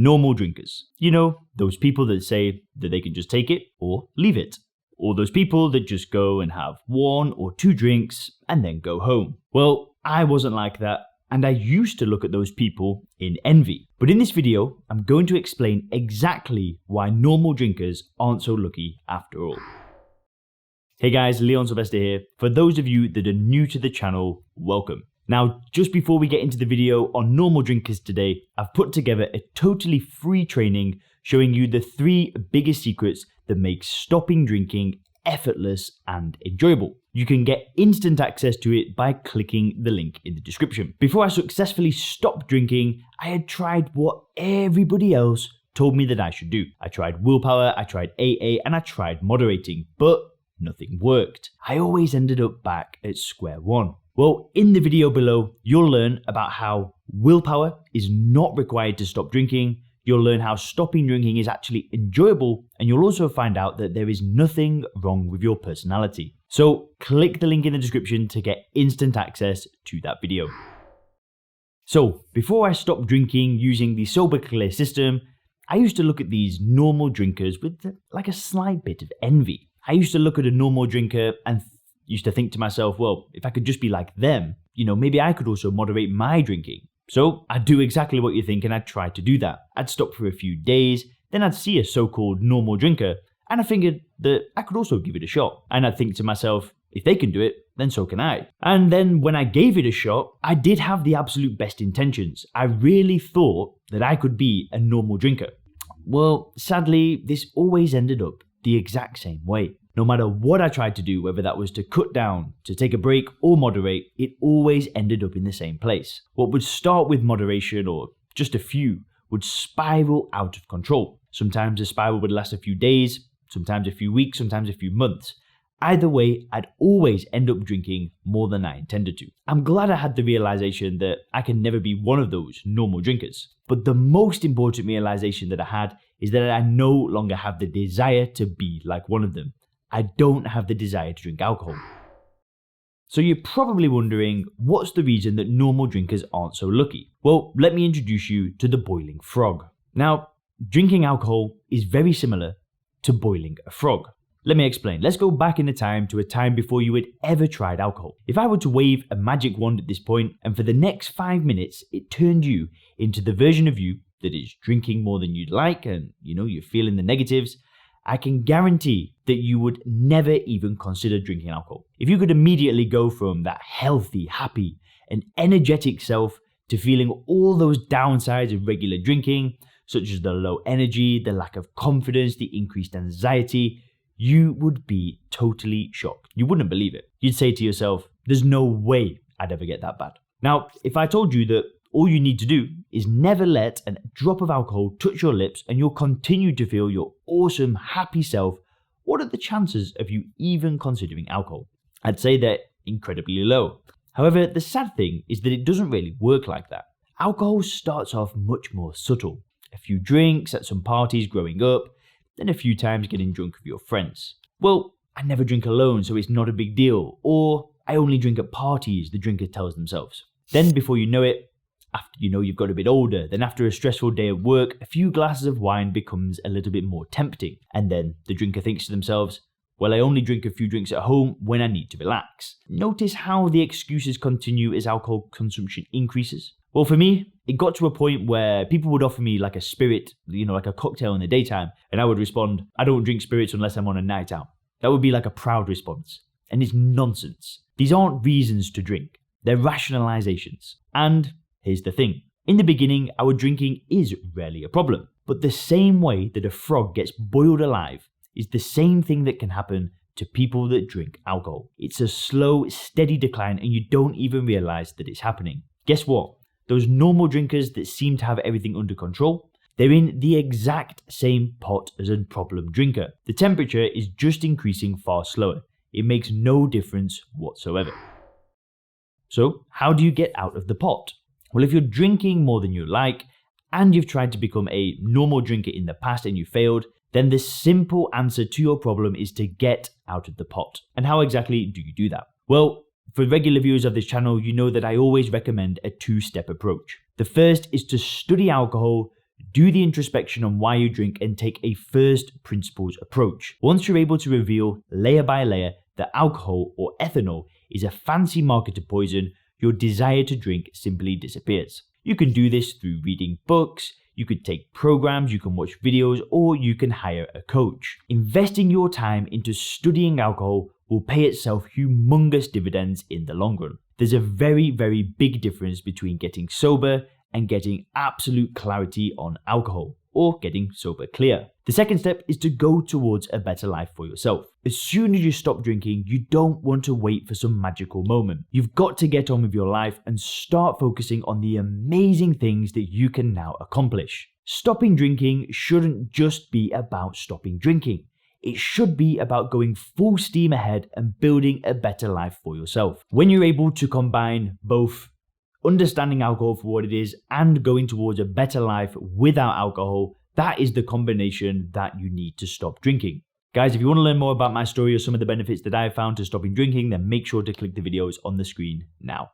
Normal drinkers. You know, those people that say that they can just take it or leave it. Or those people that just go and have 1 or 2 drinks and then go home. Well, I wasn't like that, and I used to look at those people in envy. But in this video, I'm going to explain exactly why normal drinkers aren't so lucky after all. Hey guys, Leon Sylvester here. For those of you that are new to the channel, welcome. Now, just before we get into the video on normal drinkers today, I've put together a totally free training showing you the 3 biggest secrets that make stopping drinking effortless and enjoyable. You can get instant access to it by clicking the link in the description. Before I successfully stopped drinking, I had tried what everybody else told me that I should do. I tried willpower, I tried AA, and I tried moderating, but nothing worked. I always ended up back at square one. Well, in the video below, you'll learn about how willpower is not required to stop drinking. You'll learn how stopping drinking is actually enjoyable, and you'll also find out that there is nothing wrong with your personality. So click the link in the description to get instant access to that video. So before I stopped drinking using the Sober Clear system, I used to look at these normal drinkers with like a slight bit of envy. I used to look at a normal drinker and used to think to myself, well, if I could just be like them, maybe I could also moderate my drinking. So I'd do exactly what you think, and I'd try to do that. I'd stop for a few days, then I'd see a so-called normal drinker, and I figured that I could also give it a shot. And I'd think to myself, if they can do it, then so can I. And then when I gave it a shot, I did have the absolute best intentions. I really thought that I could be a normal drinker. Well, sadly, this always ended up the exact same way. No matter what I tried to do, whether that was to cut down, to take a break, or moderate, it always ended up in the same place. What would start with moderation, or just a few, would spiral out of control. Sometimes the spiral would last a few days, sometimes a few weeks, sometimes a few months. Either way, I'd always end up drinking more than I intended to. I'm glad I had the realization that I can never be one of those normal drinkers. But the most important realization that I had is that I no longer have the desire to be like one of them. I don't have the desire to drink alcohol. So you're probably wondering, what's the reason that normal drinkers aren't so lucky? Well, let me introduce you to the boiling frog. Now, drinking alcohol is very similar to boiling a frog. Let me explain. Let's go back in the time to a time before you had ever tried alcohol. If I were to wave a magic wand at this point, and for the next 5 minutes, it turned you into the version of you that is drinking more than you'd like, and you're feeling the negatives, I can guarantee that you would never even consider drinking alcohol. If you could immediately go from that healthy, happy, and energetic self to feeling all those downsides of regular drinking, such as the low energy, the lack of confidence, the increased anxiety, you would be totally shocked. You wouldn't believe it. You'd say to yourself, there's no way I'd ever get that bad. Now, if I told you that all you need to do is never let a drop of alcohol touch your lips and you'll continue to feel your awesome, happy self, what are the chances of you even considering alcohol? I'd say they're incredibly low. However, the sad thing is that it doesn't really work like that. Alcohol starts off much more subtle. A few drinks at some parties growing up, then a few times getting drunk with your friends. Well, I never drink alone, so it's not a big deal. Or I only drink at parties, the drinker tells themselves. Then before you know it, after you've got a bit older, then after a stressful day at work, a few glasses of wine becomes a little bit more tempting. And then the drinker thinks to themselves, well, I only drink a few drinks at home when I need to relax. Notice how the excuses continue as alcohol consumption increases. Well, for me, it got to a point where people would offer me like a spirit, like a cocktail in the daytime, and I would respond, I don't drink spirits unless I'm on a night out. That would be like a proud response. And it's nonsense. These aren't reasons to drink. They're rationalizations. And here's the thing. In the beginning, our drinking is rarely a problem. But the same way that a frog gets boiled alive is the same thing that can happen to people that drink alcohol. It's a slow, steady decline, and you don't even realize that it's happening. Guess what? Those normal drinkers that seem to have everything under control, they're in the exact same pot as a problem drinker. The temperature is just increasing far slower. It makes no difference whatsoever. So, how do you get out of the pot? Well, if you're drinking more than you like, and you've tried to become a normal drinker in the past and you failed, then the simple answer to your problem is to get out of the pot. And how exactly do you do that? Well, for regular viewers of this channel, you know that I always recommend a 2-step approach. The first is to study alcohol do the introspection on why you drink and take a first principles approach. Once you're able to reveal layer by layer that alcohol or ethanol is a fancy marketer poison, your desire to drink simply disappears. You can do this through reading books, you could take programs, you can watch videos, or you can hire a coach. Investing your time into studying alcohol will pay itself humongous dividends in the long run. There's a very, very big difference between getting sober and getting absolute clarity on alcohol, or getting sober clear. The second step is to go towards a better life for yourself. As soon as you stop drinking, you don't want to wait for some magical moment. You've got to get on with your life and start focusing on the amazing things that you can now accomplish. Stopping drinking shouldn't just be about stopping drinking. It should be about going full steam ahead and building a better life for yourself. When you're able to combine both understanding alcohol for what it is and going towards a better life without alcohol, that is the combination that you need to stop drinking. Guys, if you want to learn more about my story or some of the benefits that I have found to stopping drinking, then make sure to click the videos on the screen now.